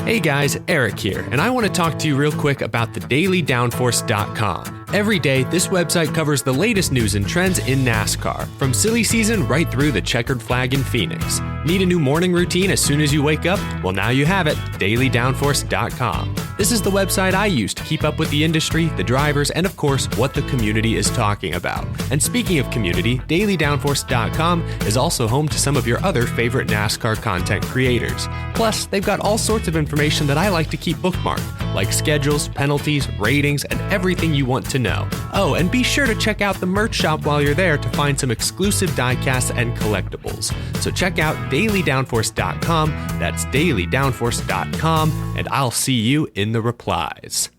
Hey guys, Eric here, and I want to talk to you real quick about thedailydownforce.com. Every day, this website covers the latest news and trends in NASCAR, from silly season right through the checkered flag in Phoenix. Need a new morning routine as soon as you wake up? Well, now you have it, dailydownforce.com. This is the website I use to keep up with the industry, the drivers, and of course, what the community is talking about. And speaking of community, dailydownforce.com is also home to some of your other favorite NASCAR content creators. Plus, they've got all sorts of information that I like to keep bookmarked, like schedules, penalties, ratings, and everything you want to know. Oh, and be sure to check out the merch shop while you're there to find some exclusive diecasts and collectibles. So check out dailydownforce.com, that's dailydownforce.com, and I'll see you in the replies.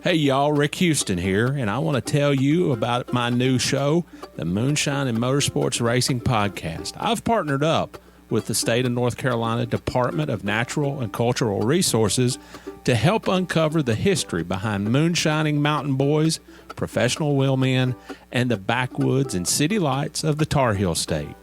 Hey y'all, Rick Houston here, and I want to tell you about my new show, the Moonshine and Motorsports Racing Podcast. I've partnered up with the state of North Carolina Department of Natural and Cultural Resources to help uncover the history behind moonshining mountain boys, professional wheelmen, and the backwoods and city lights of the Tar Heel State.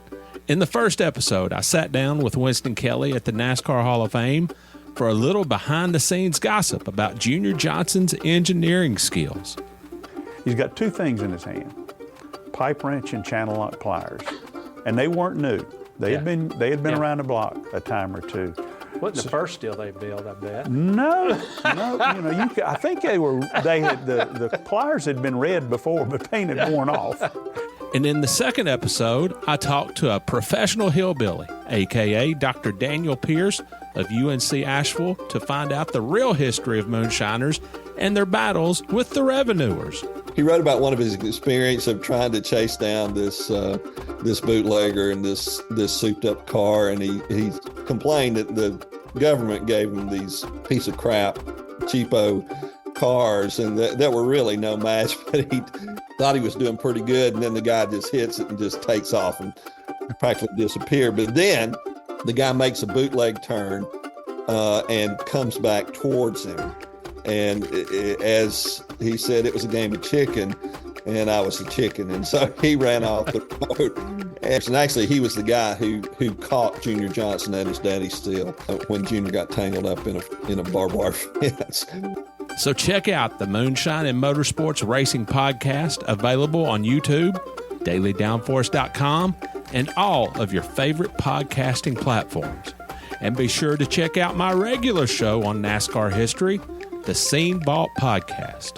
In the first episode, I sat down with Winston Kelly at the NASCAR Hall of Fame for a little behind-the-scenes gossip about Junior Johnson's engineering skills. He's got two things in his hand, pipe wrench and channel lock pliers, and they weren't new. They had been around the block a time or two. Wasn't the first steel they built, I bet. No. I think the pliers had been red before, but paint had worn off. And in the second episode, I talked to a professional hillbilly, a.k.a. Dr. Daniel Pierce of UNC Asheville, to find out the real history of moonshiners and their battles with the revenuers. He wrote about one of his experience of trying to chase down this bootlegger in this souped-up car, and he complained that the government gave him these piece of crap, cheapo cars, and that were really no match, but he thought he was doing pretty good, and then the guy just hits it and just takes off and practically disappeared. But then the guy makes a bootleg turn and comes back towards him. And as he said, it was a game of chicken, and I was a chicken. And so he ran off the road. And actually, he was the guy who caught Junior Johnson at his daddy's steal when Junior got tangled up in a barbed wire fence. So check out the Moonshine and Motorsports Racing Podcast, available on YouTube, dailydownforce.com, and all of your favorite podcasting platforms. And be sure to check out my regular show on NASCAR history, the Scene Vault Podcast.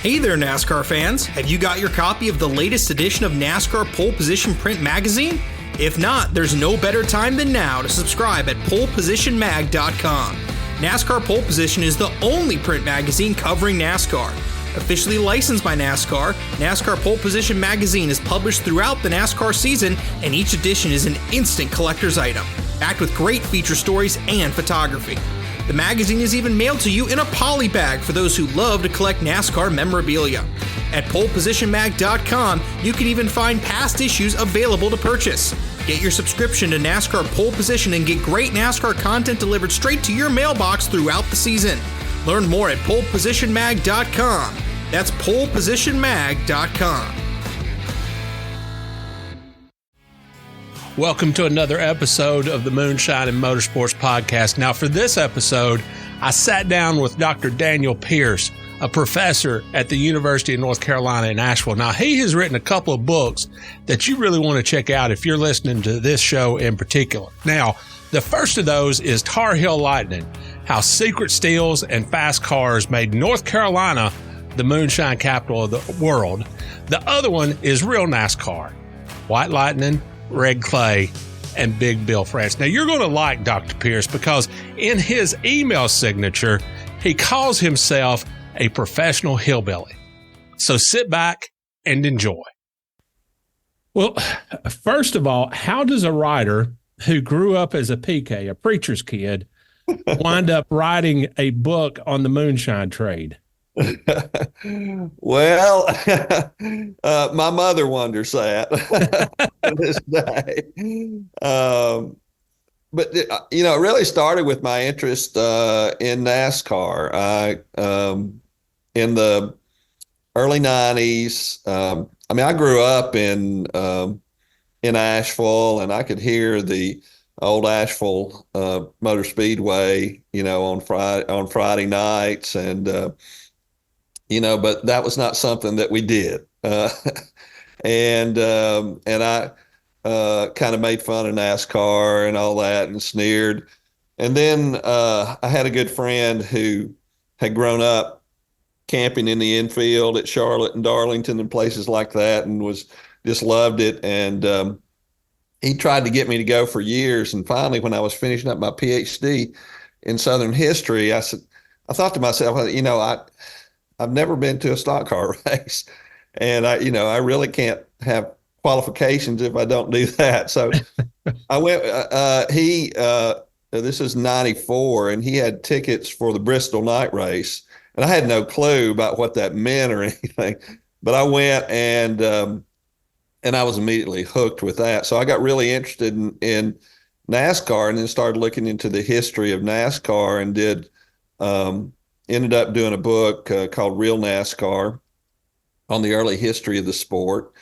Hey there, NASCAR fans. Have you got your copy of the latest edition of NASCAR Pole Position Print Magazine? If not, there's no better time than now to subscribe at polepositionmag.com. NASCAR Pole Position is the only print magazine covering NASCAR. Officially licensed by NASCAR, NASCAR Pole Position Magazine is published throughout the NASCAR season, and each edition is an instant collector's item, packed with great feature stories and photography. The magazine is even mailed to you in a poly bag for those who love to collect NASCAR memorabilia. At polepositionmag.com, you can even find past issues available to purchase. Get your subscription to NASCAR Pole Position and get great NASCAR content delivered straight to your mailbox throughout the season. Learn more at polepositionmag.com. That's polepositionmag.com. Welcome to another episode of the Moonshine and Motorsports Podcast. Now, for this episode, I sat down with Dr. Daniel Pierce, a professor at the University of North Carolina in Asheville. Now, he has written a couple of books that you really want to check out if you're listening to this show in particular. Now, the first of those is Tar Heel Lightning, how secret steals and fast cars made North Carolina the moonshine capital of the world. The other one is Real NASCAR, White Lightning, Red Clay, and Big Bill France. Now, you're going to like Dr. Pierce because in his email signature, he calls himself a professional hillbilly. So sit back and enjoy. Well, first of all, how does a writer who grew up as a PK, a preacher's kid, wind up writing a book on the moonshine trade? Well, my mother wonders that to this day. But it really started with my interest in NASCAR. In the early 90s, I grew up in in Asheville, and I could hear the old Asheville Motor Speedway, on Friday nights, and but that was not something that we did. And I kind of made fun of NASCAR and all that and sneered. And then I had a good friend who had grown up camping in the infield at Charlotte and Darlington and places like that, and just loved it. And he tried to get me to go for years. And finally, when I was finishing up my PhD in Southern history, I thought to myself, I've never been to a stock car race, and I really can't have qualifications if I don't do that. So I went. This is '94, and he had tickets for the Bristol night race, and I had no clue about what that meant or anything. But I went, and I was immediately hooked with that. So I got really interested in NASCAR, and then started looking into the history of NASCAR, and ended up doing a book called Real NASCAR on the early history of the sport.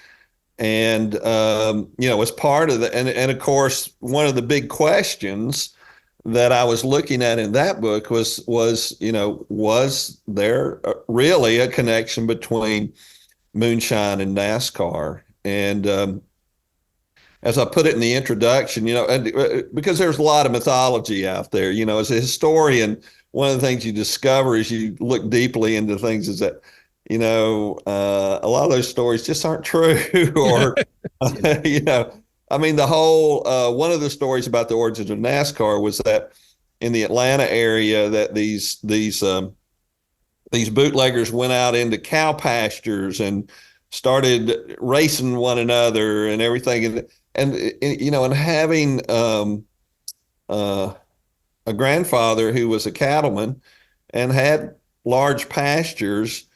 And, as part of the, and of course, one of the big questions that I was looking at in that book was there really a connection between moonshine and NASCAR? And as I put it in the introduction, because there's a lot of mythology out there, as a historian, one of the things you discover as you look deeply into things is that, a lot of those stories just aren't true. Or, the whole, one of the stories about the origins of NASCAR was that in the Atlanta area that these bootleggers went out into cow pastures and started racing one another and everything. And having a grandfather who was a cattleman and had large pastures,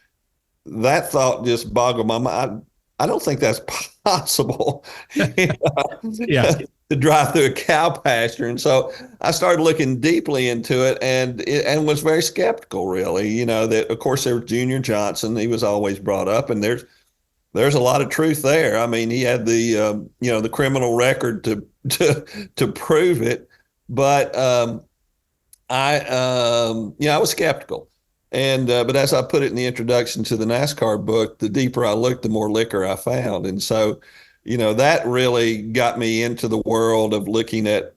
that thought just boggled my mind. I don't think that's possible. Yeah. To drive through a cow pasture. And so I started looking deeply into it, and was very skeptical, really. That of course there was Junior Johnson. He was always brought up, and there's a lot of truth there. I mean, he had the the criminal record to prove it, but I was skeptical. And but as I put it in the introduction to the NASCAR book, the deeper I looked, the more liquor I found. And so, that really got me into the world of looking at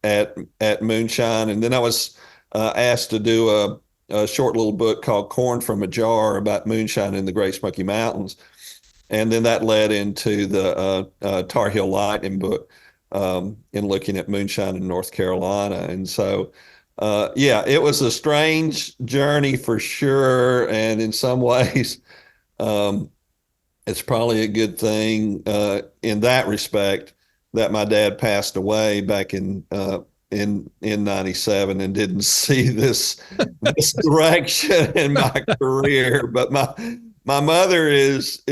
moonshine. And then I was asked to do a short little book called Corn from a Jar about moonshine in the Great Smoky Mountains. And then that led into the Tar Heel Lightning book in looking at moonshine in North Carolina. And so, it was a strange journey for sure. And in some ways, it's probably a good thing in that respect that my dad passed away back in '97 and didn't see this direction in my career. But my mother is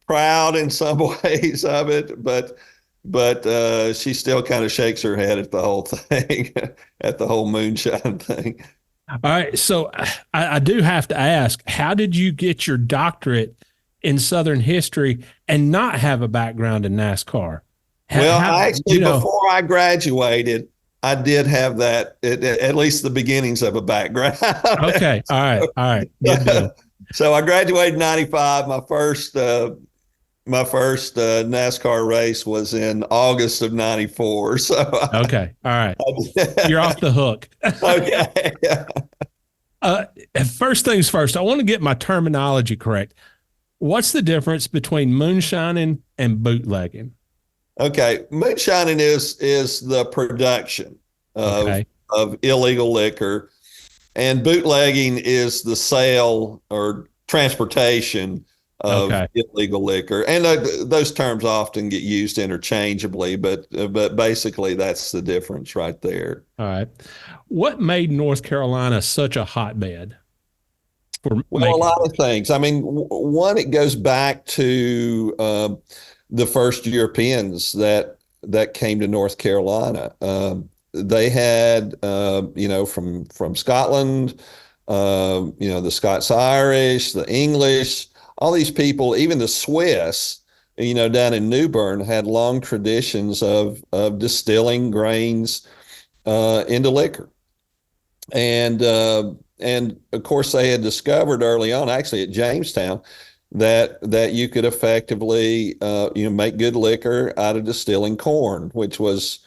proud in some ways of it, but she still kind of shakes her head at the whole thing, at the whole moonshine thing. All right. So I do have to ask, how did you get your doctorate in Southern history and not have a background in NASCAR? Before I graduated, I did have that, at least the beginnings of a background. Okay. All right. Good deal. So I graduated in '95. My first NASCAR race was in August of '94. So okay, all right, you're off the hook. Okay. First things first, I want to get my terminology correct. What's the difference between moonshining and bootlegging? Okay, moonshining is the production of illegal liquor, and bootlegging is the sale or transportation of illegal liquor. And those terms often get used interchangeably, but basically that's the difference right there. All right. What made North Carolina such a hotbed? A lot of things. I mean, one, it goes back to the first Europeans that came to North Carolina. They had, from Scotland, the Scots-Irish, the English, all these people, even the Swiss, down in New Bern had long traditions of distilling grains into liquor. And of course, they had discovered early on, actually at Jamestown, that you could effectively make good liquor out of distilling corn, which was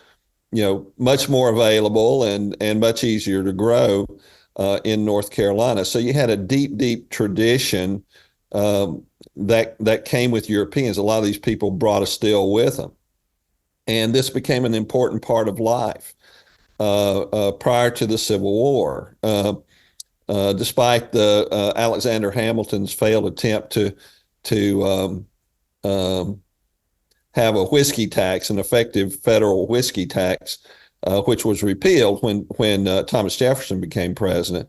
much more available and much easier to grow in North Carolina. So you had a deep tradition that came with Europeans. A lot of these people brought a still with them, and this became an important part of life prior to the Civil War. Despite the Alexander Hamilton's failed attempt to have a whiskey tax, an effective federal whiskey tax, which was repealed when Thomas Jefferson became president.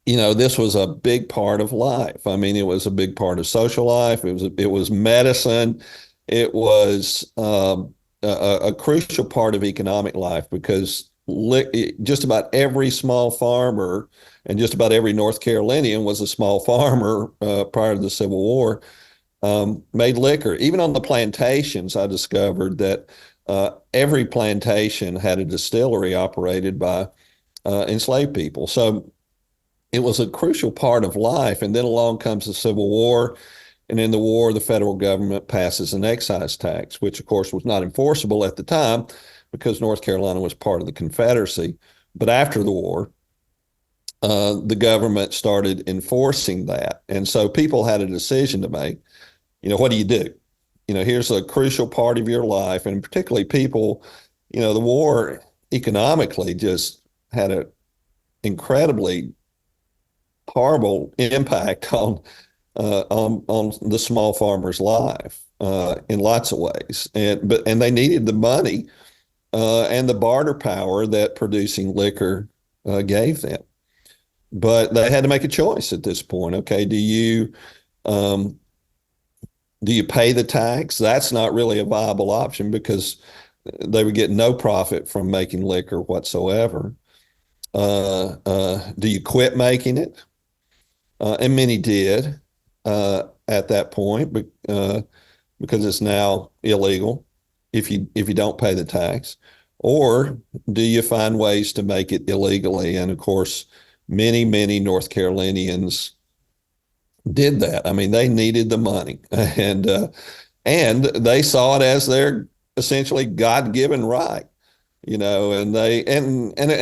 This was a big part of life. I mean, it was a big part of social life. It was medicine. It was a crucial part of economic life, because just about every small farmer and just about every North Carolinian was a small farmer prior to the Civil War, made liquor. Even on the plantations, I discovered that every plantation had a distillery operated by enslaved people. So it was a crucial part of life. And then along comes the Civil War. And in the war, the federal government passes an excise tax, which of course was not enforceable at the time because North Carolina was part of the Confederacy. But after the war, the government started enforcing that. And so people had a decision to make. What do you do? Here's a crucial part of your life. And particularly people, the war economically just had an incredibly horrible impact on the small farmer's life in lots of ways. And they needed the money and the barter power that producing liquor gave them. But they had to make a choice at this point. Okay, do you pay the tax? That's not really a viable option because they would get no profit from making liquor whatsoever. Do you quit making it? And many did at that point, because it's now illegal if you don't pay the tax. Or do you find ways to make it illegally? And of course, many North Carolinians did that. I mean, they needed the money, and they saw it as their essentially God-given right. And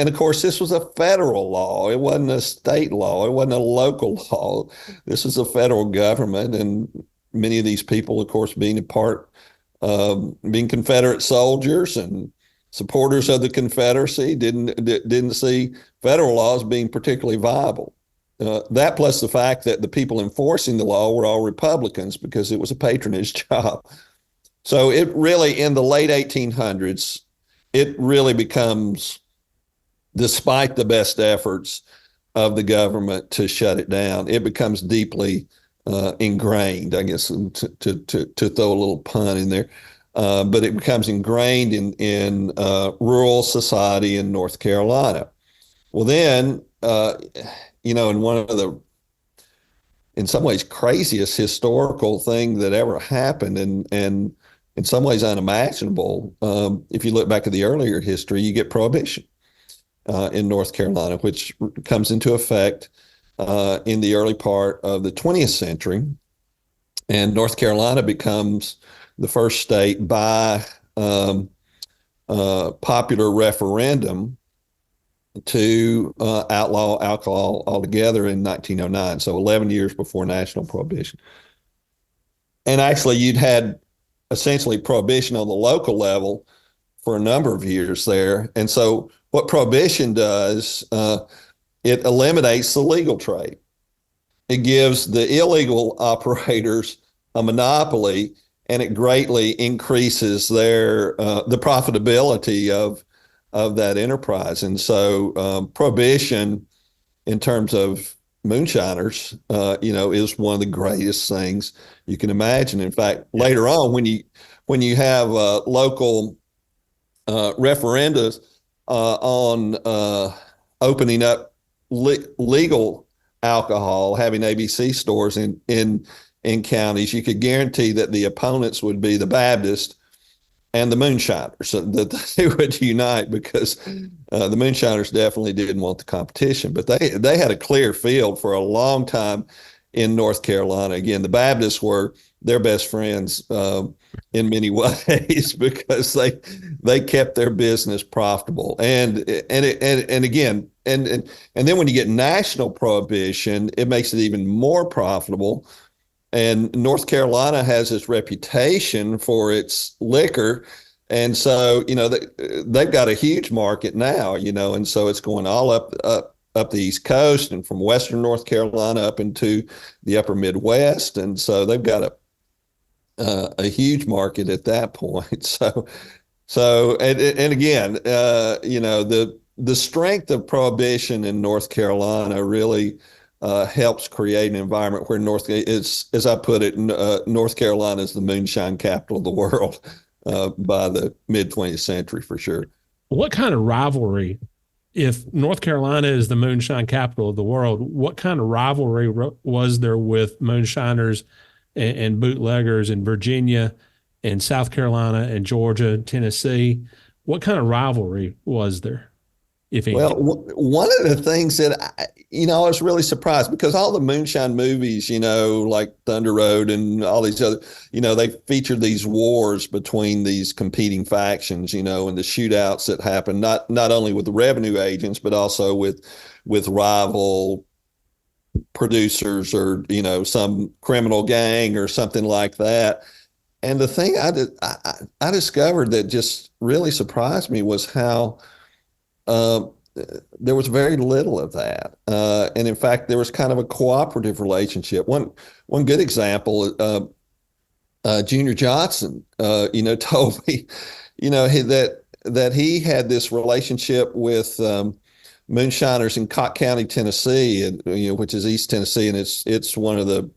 of course, this was a federal law. It wasn't a state law. It wasn't a local law. This is a federal government, and many of these people, of course, being Confederate soldiers and supporters of the Confederacy, didn't see federal laws being particularly viable. That plus the fact that the people enforcing the law were all Republicans because it was a patronage job. So it really, in the late 1800s, it really becomes, despite the best efforts of the government to shut it down, it becomes deeply ingrained, I guess, to throw a little pun in there. But it becomes ingrained in rural society in North Carolina. Well, then, in one of the, in some ways, craziest historical thing that ever happened, and in some ways unimaginable, if you look back at the earlier history, you get Prohibition in North Carolina, which comes into effect in the early part of the 20th century. And North Carolina becomes the first state by popular referendum to outlaw alcohol altogether in 1909, so 11 years before national prohibition. And actually, you'd had essentially prohibition on the local level for a number of years there. And so what prohibition does, it eliminates the legal trade. It gives the illegal operators a monopoly, and it greatly increases their the profitability of that enterprise. And so prohibition, in terms of moonshiners, is one of the greatest things you can imagine. In fact, later on, when you have local referenda on opening up legal alcohol, having ABC stores in in counties, you could guarantee that the opponents would be the Baptist and the Moonshiners, so that they would unite, because the Moonshiners definitely didn't want the competition. But they had a clear field for a long time in North Carolina. Again, the Baptists were their best friends in many ways, because they kept their business profitable. And again, and then when you get national prohibition, it makes it even more profitable. And North Carolina has this reputation for its liquor. And so, they've got a huge market now, and so it's going all up the East Coast and from Western North Carolina up into the upper Midwest. And so they've got a huge market at that point. So and again, the strength of prohibition in North Carolina really helps create an environment where as I put it, North Carolina is the moonshine capital of the world by the mid 20th century, for sure. What kind of rivalry, if North Carolina is the moonshine capital of the world, what kind of rivalry was there with moonshiners and bootleggers in Virginia and South Carolina and Georgia and Tennessee? What kind of rivalry was there, if any? Well, one of the things that I was really surprised, because all the moonshine movies, like Thunder Road and all these other, they featured these wars between these competing factions, and the shootouts that happen, not only with the revenue agents, but also with rival producers or, some criminal gang or something like that. And the thing I discovered that just really surprised me was how there was very little of that. And in fact, there was kind of a cooperative relationship. One good example, Junior Johnson, told me, that he had this relationship with moonshiners in Cott County, Tennessee, and which is East Tennessee, and it's one of the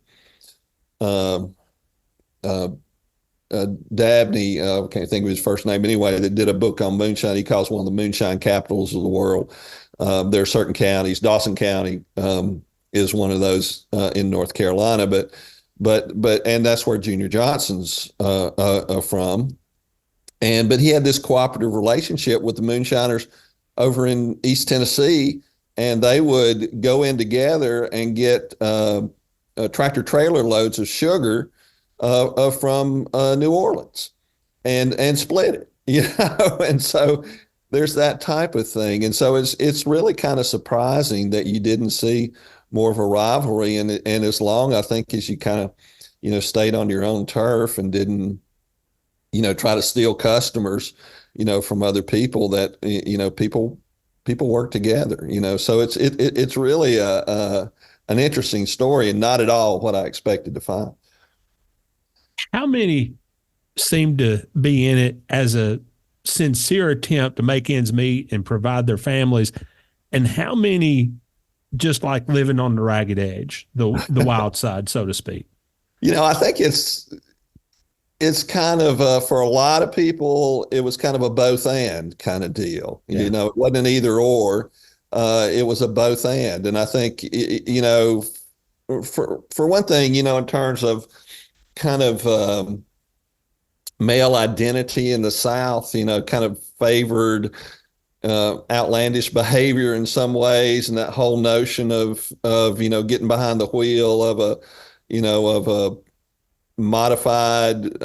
Dabney, I can't think of his first name anyway, that did a book on moonshine. He calls one of the moonshine capitals of the world. There are certain counties. Dawson County is one of those in North Carolina, but and that's where Junior Johnson's from. But he had this cooperative relationship with the moonshiners over in East Tennessee, and they would go in together and get tractor trailer loads of sugar from New Orleans and split it, and so there's that type of thing. And so it's really kind of surprising that you didn't see more of a rivalry. And as long, I think, as you kind of, stayed on your own turf and didn't, try to steal customers, from other people, that, people work together, so it's really an interesting story, and not at all what I expected to find. How many seem to be in it as a sincere attempt to make ends meet and provide their families, and how many just like living on the ragged edge, the wild side, so to speak? I think it's kind of for a lot of people, it was kind of a both and kind of deal. Yeah. It wasn't an either or, it was a both and I think for one thing, in terms of kind of male identity in the South, kind of favored outlandish behavior in some ways, and that whole notion of getting behind the wheel of a modified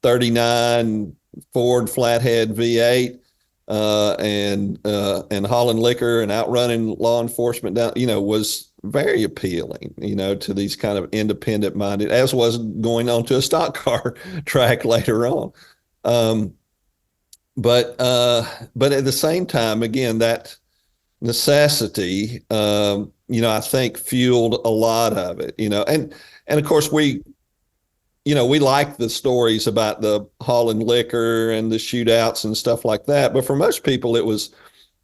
39 Ford flathead V8 and hauling liquor and outrunning law enforcement down, was very appealing, to these kind of independent minded, as was going on to a stock car track later on. But at the same time, again, that necessity, I think fueled a lot of it, and of course we like the stories about the hauling liquor and the shootouts and stuff like that. But for most people, it was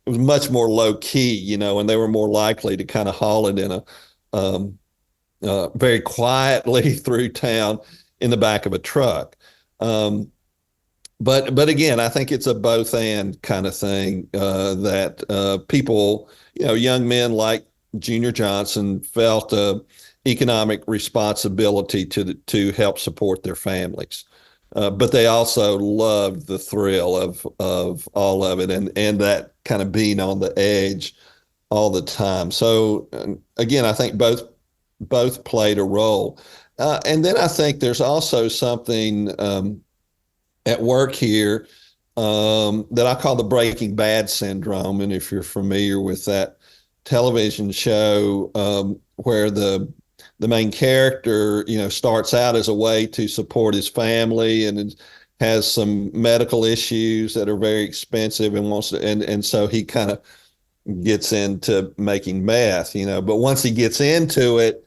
much more low key, and they were more likely to kind of haul it in a very quietly through town in the back of a truck. But again, I think it's a both and kind of thing, that people, young men like Junior Johnson felt economic responsibility to help support their families. But they also loved the thrill of all of it, and that kind of being on the edge all the time. So again, I think both played a role. And then I think there's also something at work here that I call the Breaking Bad syndrome. And if you're familiar with that television show, where the main character, starts out as a way to support his family and has some medical issues that are very expensive and wants to, and so he kind of gets into making meth, but once he gets into it,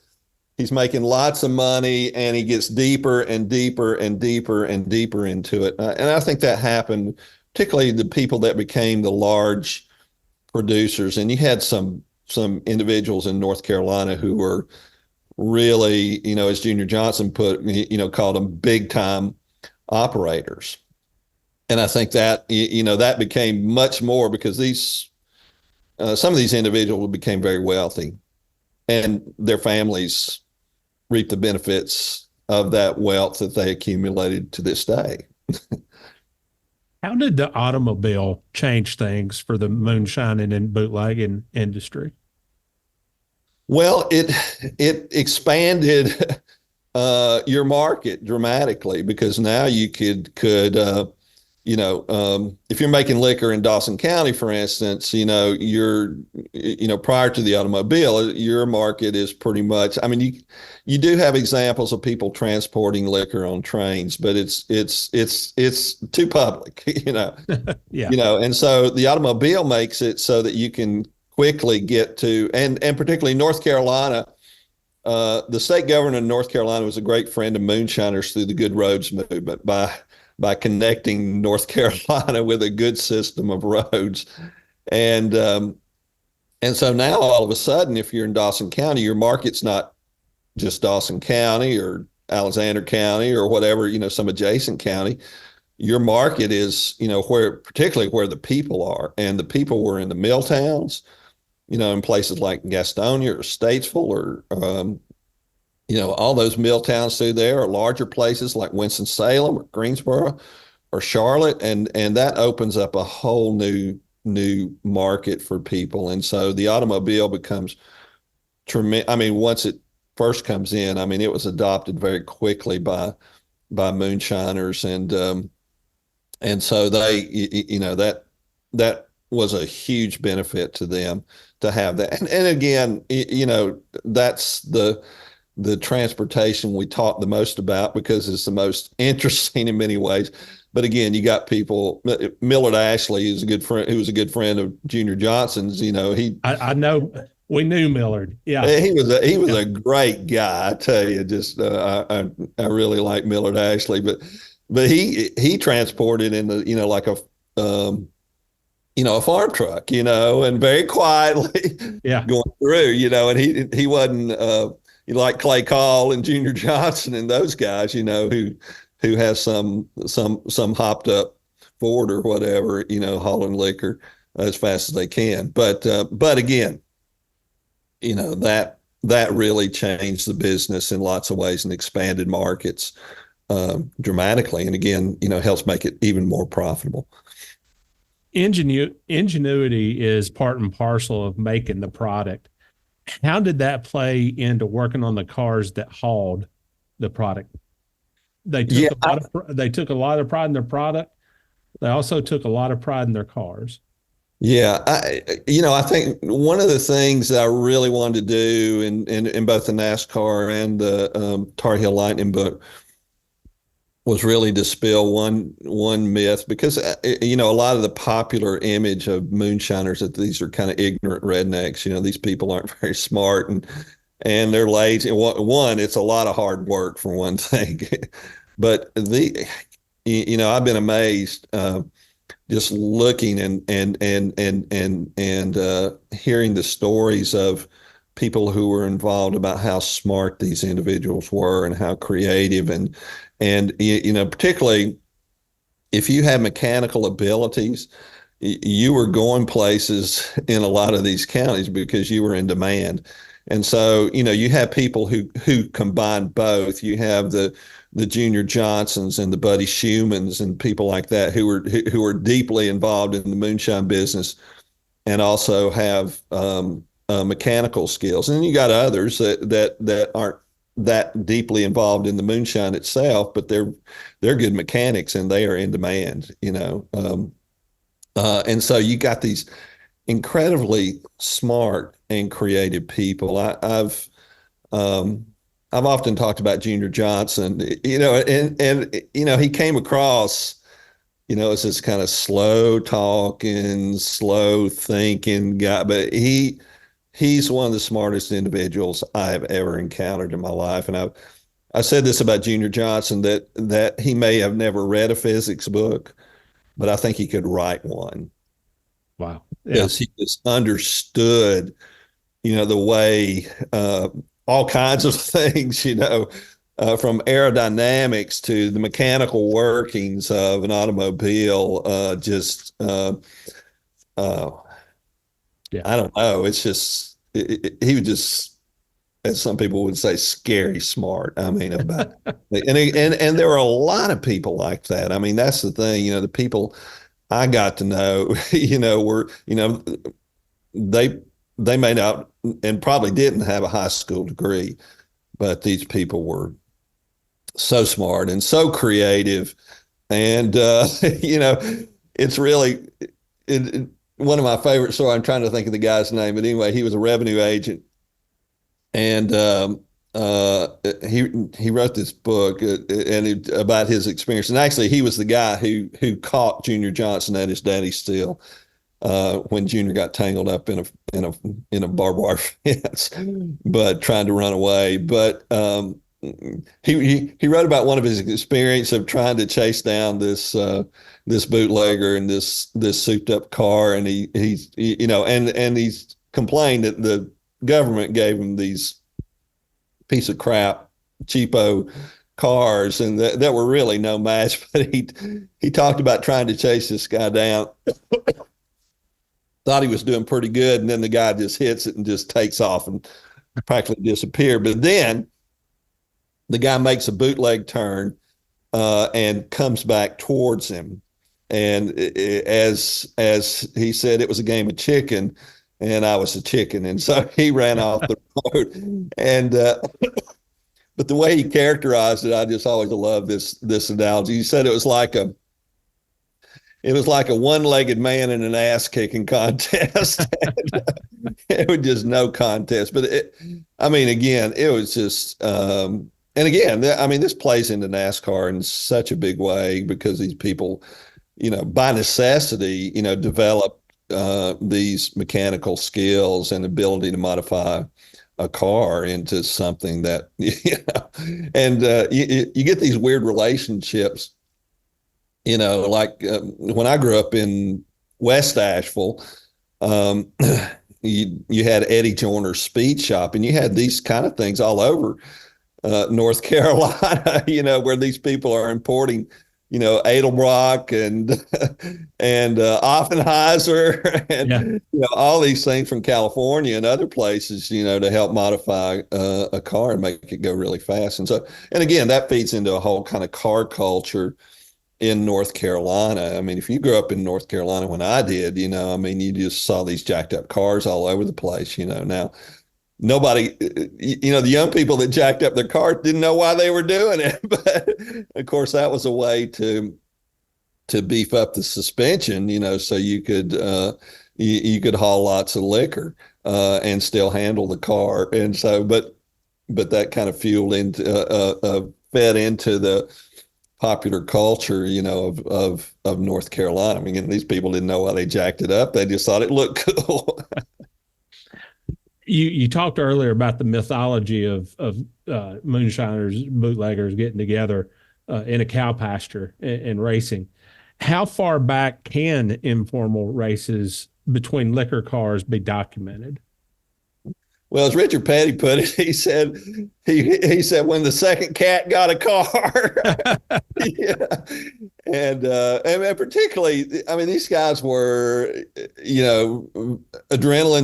he's making lots of money, and he gets deeper and deeper and deeper and deeper into it. And I think that happened, particularly the people that became the large producers. And you had some individuals in North Carolina who were really, as Junior Johnson put, called them big time operators. And I think that, that became much more because some of these individuals became very wealthy, and their families reap the benefits of that wealth that they accumulated to this day. How did the automobile change things for the moonshining and bootlegging industry? Well, it expanded your market dramatically, because now you could if you're making liquor in Dawson County, for instance, you're prior to the automobile, your market is pretty much, you do have examples of people transporting liquor on trains, but it's too public, Yeah. And so the automobile makes it so that you can quickly get to, and particularly North Carolina, the state governor of North Carolina was a great friend of moonshiners through the Good Roads movement by connecting North Carolina with a good system of roads. And so now all of a sudden, if you're in Dawson County, your market's not just Dawson County or Alexander County or whatever, some adjacent county. Your market is, particularly where the people are. And the people were in the mill towns, in places like Gastonia or Statesville or, all those mill towns through there, or larger places like Winston-Salem or Greensboro or Charlotte. And that opens up a whole new market for people. And so the automobile becomes tremendous. Once it first comes in, it was adopted very quickly by moonshiners. And so they, that was a huge benefit to them to have that. And again, that's the transportation we talk the most about because it's the most interesting in many ways. But again, you got people, Millard Ashley is a good friend, who was a good friend of Junior Johnson's, I know, we knew Millard. Yeah. He was a great guy. I tell you, just, I really like Millard Ashley, but he transported in the, like a farm truck, and very quietly going through, and he wasn't, like Clay Call and Junior Johnson and those guys, who has some hopped up Ford or whatever, hauling liquor as fast as they can. But again, that really changed the business in lots of ways and expanded markets dramatically. And again, helps make it even more profitable. Ingenuity is part and parcel of making the product. How did that play into working on the cars that hauled the product? They took a lot of pride in their product. They also took a lot of pride in their cars. Yeah, I think one of the things that I really wanted to do in both the NASCAR and the Tar Heel Lightning book was really dispel one myth, because a lot of the popular image of moonshiners that these are kind of ignorant rednecks. These people aren't very smart and they're lazy. One, it's a lot of hard work for one thing, but I've been amazed just looking and hearing the stories of people who were involved about how smart these individuals were and how creative and particularly if you have mechanical abilities, you were going places in a lot of these counties because you were in demand. And so, you have people who combine both. You have the Junior Johnsons and the Buddy Schumans and people like that who are deeply involved in the moonshine business and also have mechanical skills. And then you got others that aren't that deeply involved in the moonshine itself, but they're good mechanics and they are in demand. And so you got these incredibly smart and creative people. I've often talked about Junior Johnson, and he came across, as this kind of slow talking, slow thinking guy, but he's one of the smartest individuals I have ever encountered in my life. And I said this about Junior Johnson, that he may have never read a physics book, but I think he could write one. Wow. Yeah. Because he just understood, the way all kinds of things, from aerodynamics to the mechanical workings of an automobile. I don't know. It's just, he was just, as some people would say, scary smart. I mean, and there are a lot of people like that. I mean, that's the thing, the people I got to know, were, they may not and probably didn't have a high school degree, but these people were so smart and so creative. And, it's really one of my favorite stories. I'm trying to think of the guy's name, but anyway, he was a revenue agent. And he wrote this book about his experience. And actually, he was the guy who caught Junior Johnson at his daddy's still when Junior got tangled up in a barbed wire fence, but trying to run away. But he wrote about one of his experience of trying to chase down this bootlegger in this souped up car, and he's complained that the government gave him these piece of crap, cheapo cars, and that were really no match. But he talked about trying to chase this guy down. Thought he was doing pretty good, and then the guy just hits it and just takes off and practically disappeared. But then the guy makes a bootleg turn and comes back towards him. And as he said, it was a game of chicken, and I was a chicken. And so he ran off the road. And but the way he characterized it, I just always loved this analogy. He said it was like a one-legged man in an ass-kicking contest. It was just no contest. But again, it was just, and again, this plays into NASCAR in such a big way because these people, by necessity, develop these mechanical skills and ability to modify a car into something that, and you get these weird relationships. Like when I grew up in West Asheville, you had Eddie Joyner's Speed Shop, and you had these kind of things all over North Carolina, where these people are importing, Edelbrock and Offenheiser and all these things from California and other places, to help modify a car and make it go really fast. And so, and again, that feeds into a whole kind of car culture in North Carolina. I mean, if you grew up in North Carolina when I did, you just saw these jacked up cars all over the place. Now nobody, the young people that jacked up their cars didn't know why they were doing it. But of course, that was a way to beef up the suspension, so you could you could haul lots of liquor and still handle the car. And so, but that kind of fueled into fed into the popular culture, of North Carolina. I mean, these people didn't know why they jacked it up. They just thought it looked cool. You talked earlier about the mythology of moonshiners, bootleggers getting together in a cow pasture and racing. How far back can informal races between liquor cars be documented? Well, as Richard Petty put it, he said when the second cat got a car. Yeah. And particularly, I mean, these guys were, adrenaline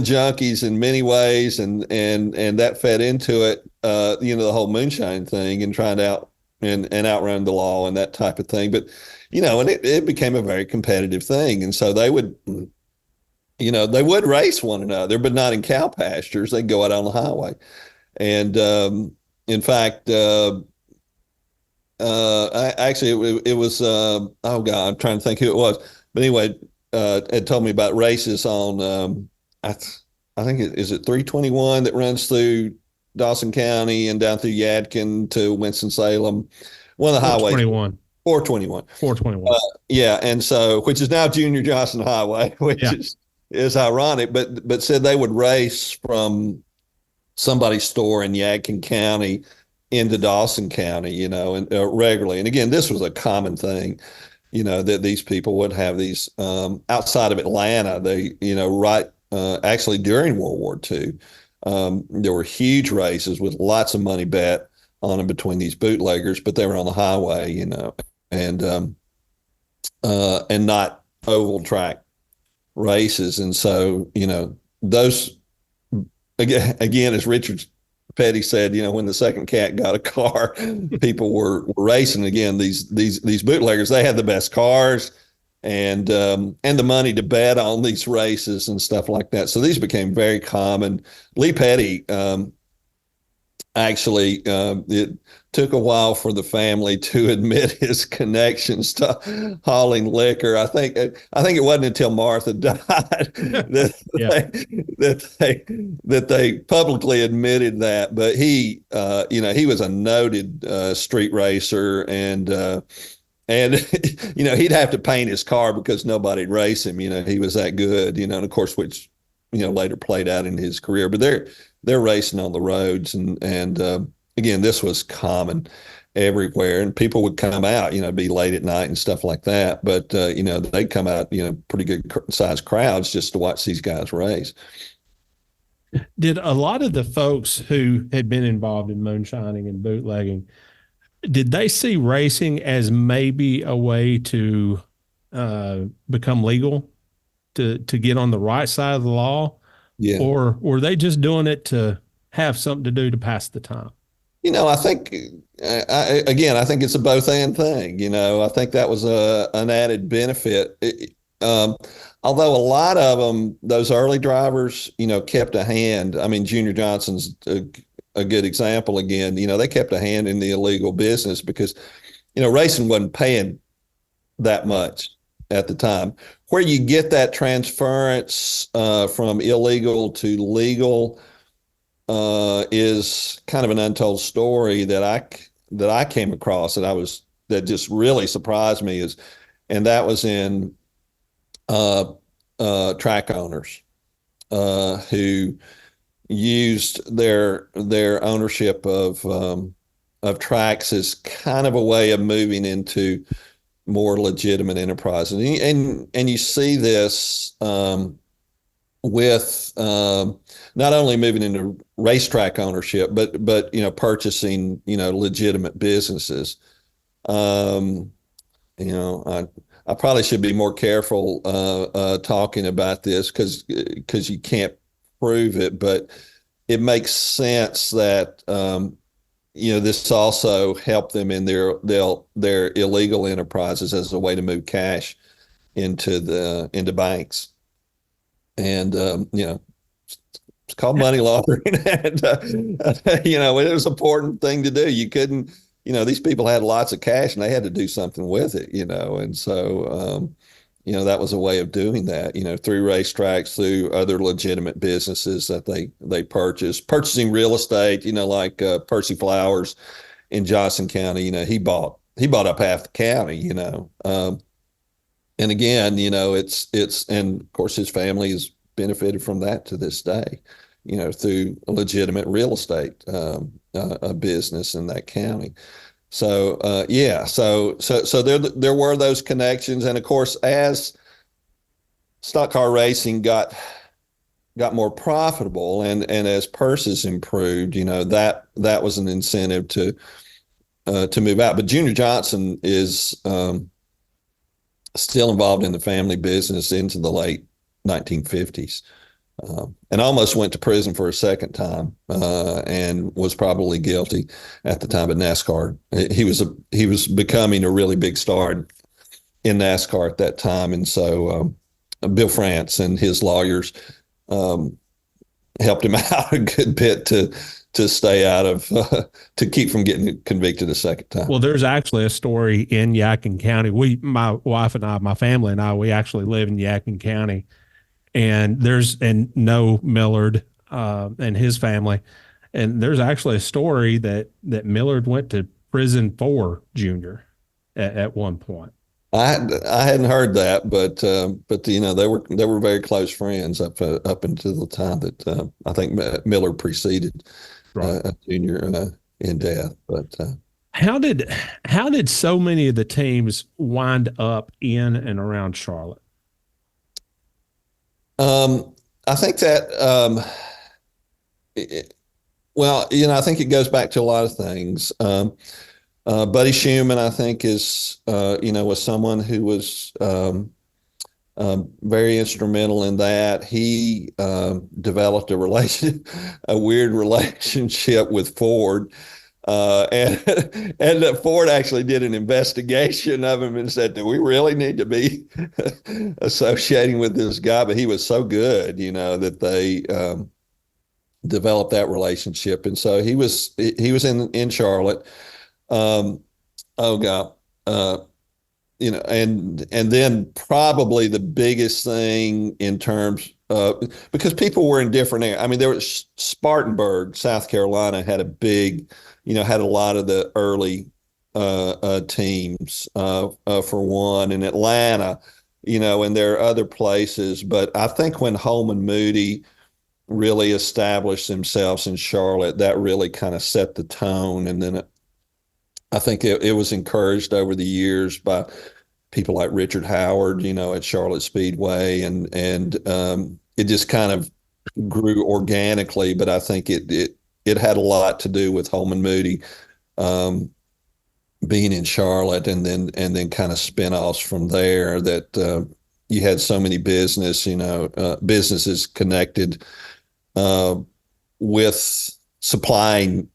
junkies in many ways, and that fed into it, the whole moonshine thing and trying to outrun the law and that type of thing. But, and it became a very competitive thing. And so they would race one another, but not in cow pastures. They'd go out on the highway. And in fact, it was, oh God, I'm trying to think who it was. But anyway, it told me about races on, I think is it 321 that runs through Dawson County and down through Yadkin to Winston-Salem. One of the highways. 421. 421. Yeah. And so, which is now Junior Johnson Highway, which is ironic, but said they would race from somebody's store in Yadkin County into Dawson County, and regularly. And again, this was a common thing, that these people would have these outside of Atlanta. They, actually during World War II, there were huge races with lots of money bet on them between these bootleggers, but they were on the highway, and not oval track races. And so, those again, as Richard Petty said, when the second cat got a car, people were racing again. These bootleggers, they had the best cars and the money to bet on these races and stuff like that. So these became very common. Lee Petty, actually, it took a while for the family to admit his connections to hauling liquor. I think it wasn't until Martha died that they publicly admitted that. But he was a noted street racer, and he'd have to paint his car because nobody'd race him. He was that good. And of course, which later played out in his career. But they're racing on the roads, and again, this was common everywhere, and people would come out, be late at night and stuff like that. But they'd come out, pretty good sized crowds just to watch these guys race. Did a lot of the folks who had been involved in moonshining and bootlegging, did they see racing as maybe a way to become legal, to get on the right side of the law? Yeah. Or were they just doing it to have something to do to pass the time? I think, I think it's a both and thing. I think that was an added benefit. Although a lot of them, those early drivers, kept a hand. I mean, Junior Johnson's a good example again. They kept a hand in the illegal business because, racing wasn't paying that much at the time. Where you get that transference from illegal to legal is kind of an untold story that I came across that just really surprised me and that was in track owners who used their ownership of tracks as kind of a way of moving into more legitimate enterprise. And you see this with not only moving into racetrack ownership, but purchasing legitimate businesses. I probably should be more careful talking about this because you can't prove it, but it makes sense that this also helped them in their illegal enterprises as a way to move cash into banks. And it's called money laundering. And it was an important thing to do. You couldn't, these people had lots of cash and they had to do something with it, and so that was a way of doing that, through racetracks, through other legitimate businesses that they purchasing real estate, like Percy Flowers in Johnson County. He bought up half the county. And again, it's and of course his family has benefited from that to this day, through a legitimate real estate a business in that county. So so there were those connections, and of course, as stock car racing got got more profitable, and as purses improved, that was an incentive to move out. But Junior Johnson is still involved in the family business into the late 1950s. And almost went to prison for a second time, and was probably guilty at the time. At NASCAR, he was becoming a really big star in NASCAR at that time, and so Bill France and his lawyers helped him out a good bit to stay out of to keep from getting convicted a second time. Well, there's actually a story in Yadkin County. My wife and I, my family and I, we actually live in Yadkin County. And no Millard and his family. And there's actually a story that Millard went to prison for Junior at one point. I hadn't heard that, but they were very close friends up until the time that I think Millard preceded Junior in death. But how did so many of the teams wind up in and around Charlotte? I think that, I think it goes back to a lot of things. Buddy Schumann, I think, was someone who was very instrumental in that. He developed a weird relationship with Ford. And Ford actually did an investigation of him and said, do we really need to be associating with this guy? But he was so good, that they developed that relationship. And so he was in Charlotte. And then probably the biggest thing in terms of, because people were in different areas. I mean, there was Spartanburg, South Carolina had had a lot of the early teams for one, in Atlanta, and there are other places. But I think when Holman Moody really established themselves in Charlotte, that really kind of set the tone. And then I think it was encouraged over the years by people like Richard Howard, at Charlotte Speedway, and it just kind of grew organically. But I think it had a lot to do with Holman Moody being in Charlotte, and then kind of spinoffs from there, that you had so many businesses connected with supplying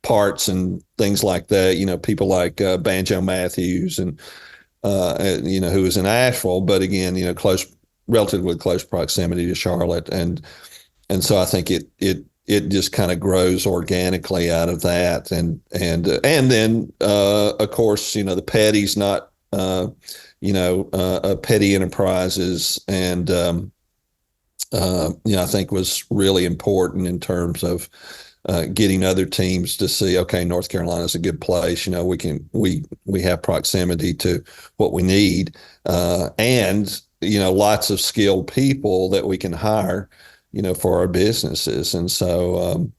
parts and things like that. People like Banjo Matthews and who was in Asheville, but again, relatively close proximity to Charlotte, and so I think it just kind of grows organically out of that, and then of course, the Petty's not Petty Enterprises, and I think was really important in terms of getting other teams to see, okay, North Carolina is a good place. We have proximity to what we need, and lots of skilled people that we can hire, for our businesses. And so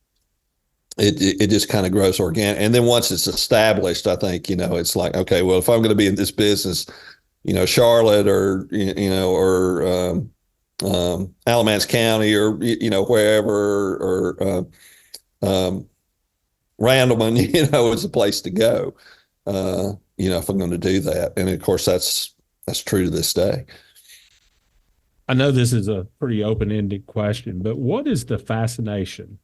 it just kind of grows organic. And then once it's established, I think, it's like, okay, well, if I'm going to be in this business, Charlotte or Alamance County or, wherever, or Randleman, is a place to go, if I'm going to do that. And of course, that's true to this day. I know this is a pretty open-ended question, but what is the fascination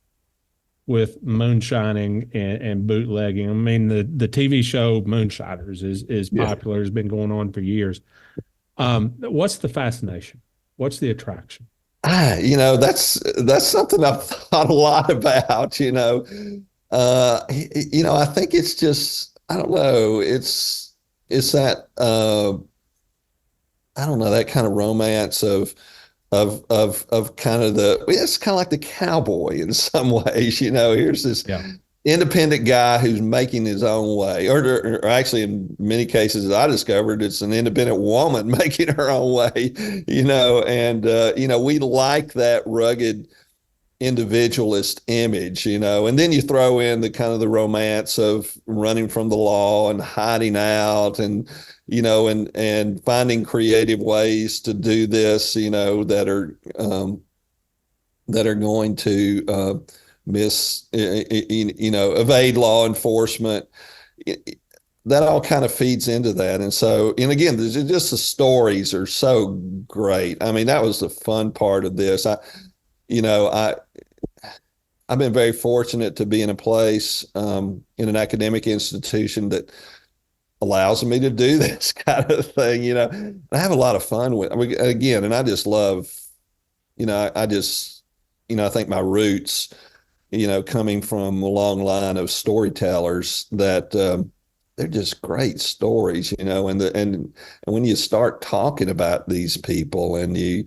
with moonshining and bootlegging? I mean, the TV show Moonshiners is popular, has been going on for years. What's the fascination? What's the attraction? That's something I've thought a lot about, I think it's just, I don't know, it's that, I don't know, that kind of romance of kind of it's kind of like the cowboy in some ways, here's this independent guy who's making his own way, or actually in many cases I discovered it's an independent woman making her own way, and we like that rugged individualist image, and then you throw in the kind of the romance of running from the law and hiding out, and and finding creative ways to do this, that are that are going to evade law enforcement. That all kind of feeds into that. And so, and again, just the stories are so great. I mean, that was the fun part of this. I've been very fortunate to be in a place, in an academic institution that allows me to do this kind of thing. I have a lot of fun with, again, and I just love, I think my roots, coming from a long line of storytellers that, they're just great stories, and when you start talking about these people and you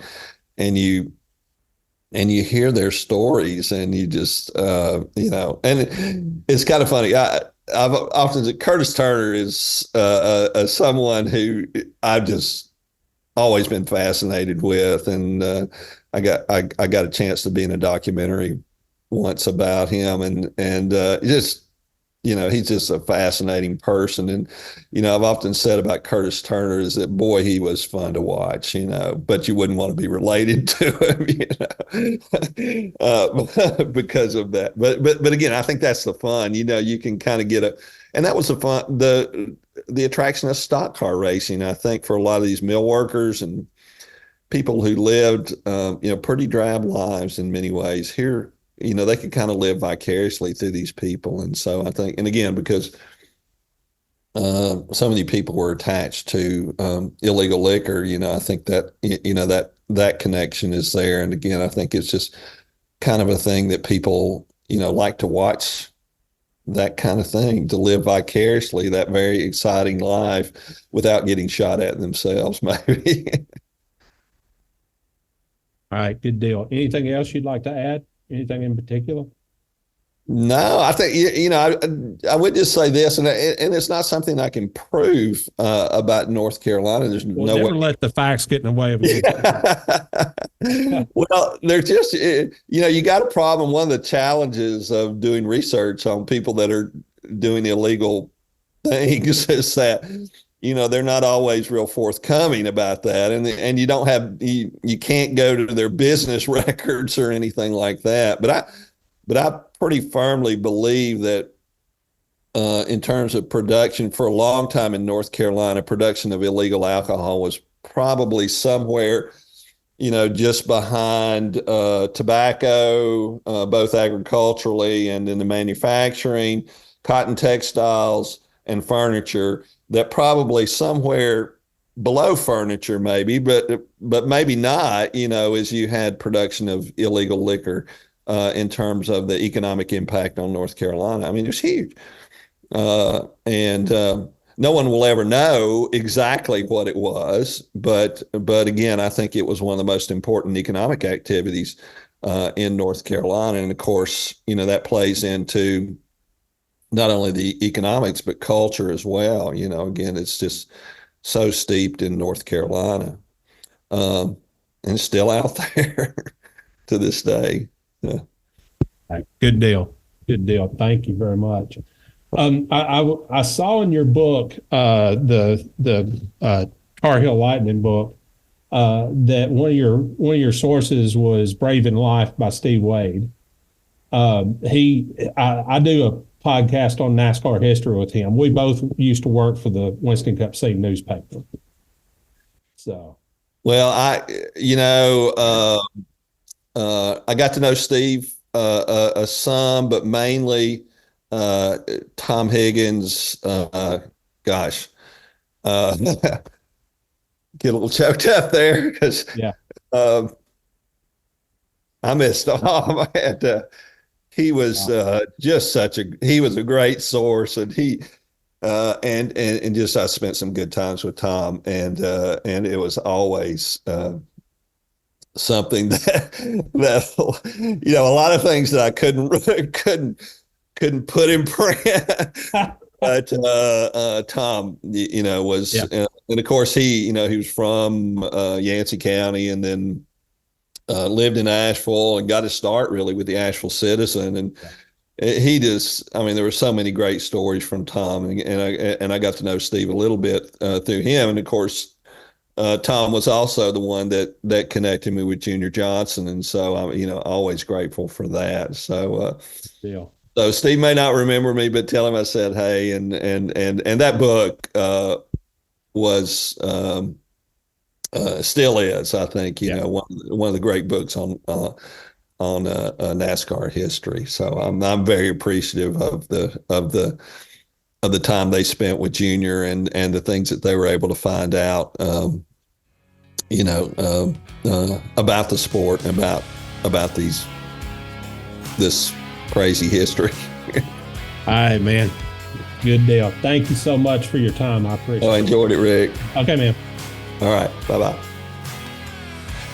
hear their stories and you just, and it's kind of funny. I've often said Curtis Turner is someone who I've just always been fascinated with. And I got a chance to be in a documentary once about him and just, he's just a fascinating person. And, I've often said about Curtis Turner is that, boy, he was fun to watch, but you wouldn't want to be related to him, because of that. But again, I think that's the fun, you can kind of and that was the fun, the attraction of stock car racing, I think, for a lot of these mill workers and people who lived, pretty drab lives in many ways here. They could kind of live vicariously through these people. And so I think, and again, because so many people were attached to illegal liquor, I think that, that connection is there. And again, I think it's just kind of a thing that people, like to watch, that kind of thing, to live vicariously, that very exciting life without getting shot at themselves, maybe. All right, good deal. Anything else you'd like to add? Anything in particular? No, I think, I would just say this, and it's not something I can prove about North Carolina. There's no never way. Let the facts get in the way of it. Well, they're just, you got a problem. One of the challenges of doing research on people that are doing illegal things is that, they're not always real forthcoming about that. And you don't have, you can't go to their business records or anything like that. But I pretty firmly believe that in terms of production, for a long time in North Carolina, production of illegal alcohol was probably somewhere, just behind tobacco, both agriculturally and in the manufacturing, cotton textiles, and furniture. That probably somewhere below furniture, maybe, but maybe not, as you had production of illegal liquor in terms of the economic impact on North Carolina. I mean, it was huge. And no one will ever know exactly what it was, but again, I think it was one of the most important economic activities in North Carolina. And of course, that plays into not only the economics, but culture as well. Again, it's just so steeped in North Carolina, and still out there to this day. Yeah. Good deal. Good deal. Thank you very much. I saw in your book, the Tar Heel Lightning book, that one of your sources was Brave in Life by Steve Wade. I do a podcast on NASCAR history with him. We both used to work for the Winston Cup Seed newspaper. So, well, I got to know Steve some, but mainly Tom Higgins. Get a little choked up there because I missed Tom. He was just he was a great source, and and just I spent some good times with Tom, and it was always something that a lot of things that I couldn't put in print. But Tom, was, and of course he was from Yancey County, and then lived in Asheville and got his start really with the Asheville Citizen. And he just, there were so many great stories from Tom, and I got to know Steve a little bit through him. And of course, Tom was also the one that connected me with Junior Johnson, and so I'm always grateful for that. So so Steve may not remember me, but tell him I said hey. And that book was still is, I think, one of the great books on NASCAR history. So I'm very appreciative of the time they spent with Junior and the things that they were able to find out, about the sport and about this crazy history. All right, man. Good deal. Thank you so much for your time. I appreciate it. I enjoyed it, Rick. Okay, man. All right. Bye-bye.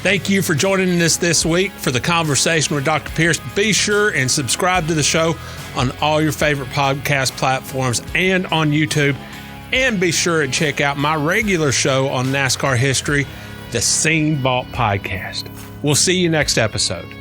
Thank you for joining us this week for the conversation with Dr. Pierce. Be sure and subscribe to the show on all your favorite podcast platforms and on YouTube. And be sure and check out my regular show on NASCAR history, the Scene Vault Podcast. We'll see you next episode.